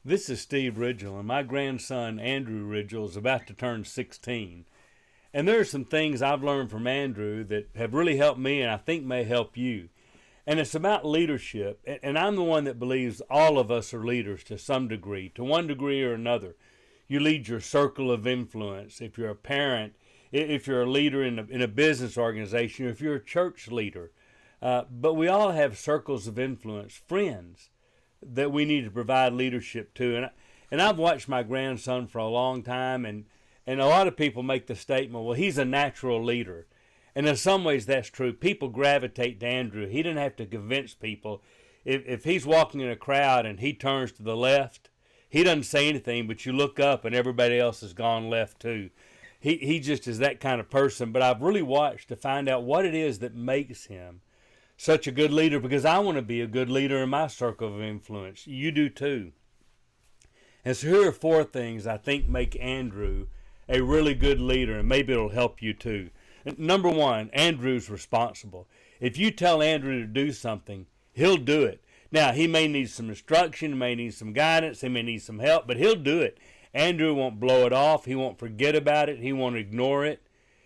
This is Steve Ridgell, and my grandson Andrew Ridgell is about to turn 16. And there are some things I've learned from Andrew that have really helped me and I think may help you. And it's about leadership. And I'm the one that believes all of us are leaders to some degree, to one degree or another. You lead your circle of influence. If you're a parent, if you're a leader in a business organization, if you're a church leader. But we all have circles of influence, friends that we need to provide leadership to. And I've watched my grandson for a long time, and a lot of people make the statement, well, he's a natural leader. And in some ways that's true. People gravitate to Andrew. He didn't have to convince people. If he's walking in a crowd and he turns to the left, he doesn't say anything, but you look up and everybody else has gone left too. He just is that kind of person. But I've really watched to find out what it is that makes him such a good leader, because I want to be a good leader in my circle of influence. You do too. And so here are 4 things I think make Andrew a really good leader, and maybe it'll help you too. Number 1, Andrew's responsible. If you tell Andrew to do something, he'll do it. Now, he may need some instruction, he may need some guidance, he may need some help, but he'll do it. Andrew won't blow it off. He won't forget about it. He won't ignore it.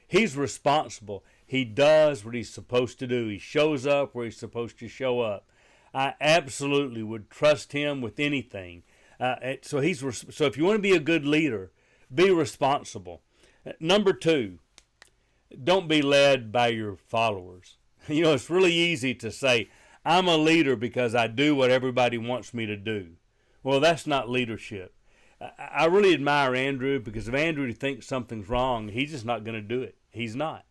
He's responsible. He does what he's supposed to do. He shows up where he's supposed to show up. I absolutely would trust him with anything. So if you want to be a good leader, be responsible. Number 2, don't be led by your followers. You know, it's really easy to say, I'm a leader because I do what everybody wants me to do. Well, that's not leadership. I really admire Andrew, because if Andrew thinks something's wrong, he's just not going to do it. He's not.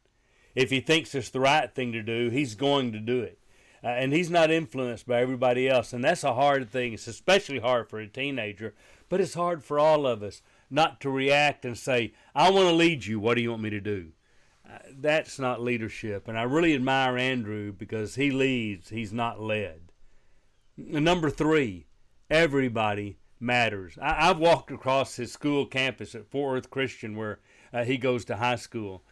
If he thinks it's the right thing to do, he's going to do it. And he's not influenced by everybody else. And that's a hard thing. It's especially hard for a teenager, but it's hard for all of us not to react and say, I want to lead you. What do you want me to do? That's not leadership. And I really admire Andrew because he leads. He's not led. Number 3, everybody matters. I've walked across his school campus at Fort Worth Christian, where he goes to high school.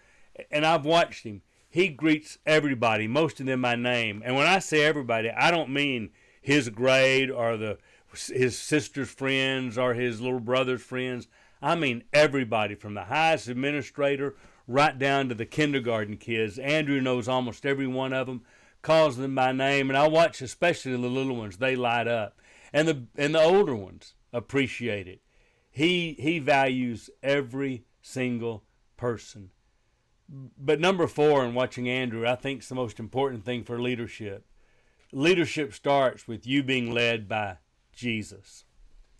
And I've watched him. He greets everybody, most of them by name. And when I say everybody, I don't mean his grade or his sister's friends or his little brother's friends. I mean everybody, from the highest administrator right down to the kindergarten kids. Andrew knows almost every one of them, calls them by name. And I watch especially the little ones. They light up. And the older ones appreciate it. He values every single person. But number 4, in watching Andrew, I think it's the most important thing for leadership. Leadership starts with you being led by Jesus.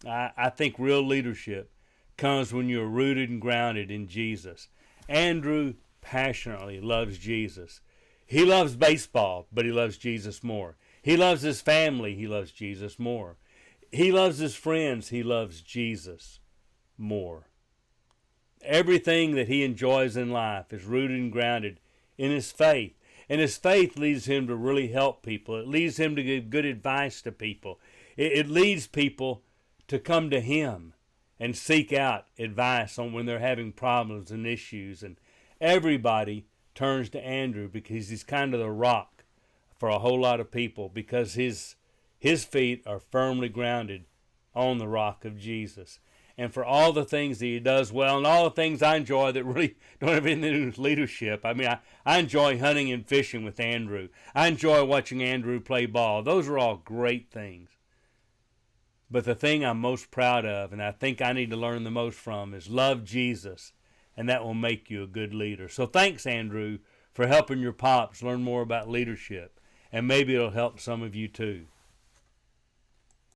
I think real leadership comes when you're rooted and grounded in Jesus. Andrew passionately loves Jesus. He loves baseball, but he loves Jesus more. He loves his family. He loves Jesus more. He loves his friends. He loves Jesus more. Everything that he enjoys in life is rooted and grounded in his faith. And his faith leads him to really help people. It leads him to give good advice to people. It leads people to come to him and seek out advice on when they're having problems and issues. And everybody turns to Andrew because he's kind of the rock for a whole lot of people, because his feet are firmly grounded on the rock of Jesus. And for all the things that he does well, and all the things I enjoy that really don't have anything to do with leadership. I mean, I enjoy hunting and fishing with Andrew. I enjoy watching Andrew play ball. Those are all great things. But the thing I'm most proud of, and I think I need to learn the most from, is love Jesus, and that will make you a good leader. So thanks, Andrew, for helping your pops learn more about leadership, and maybe it'll help some of you too.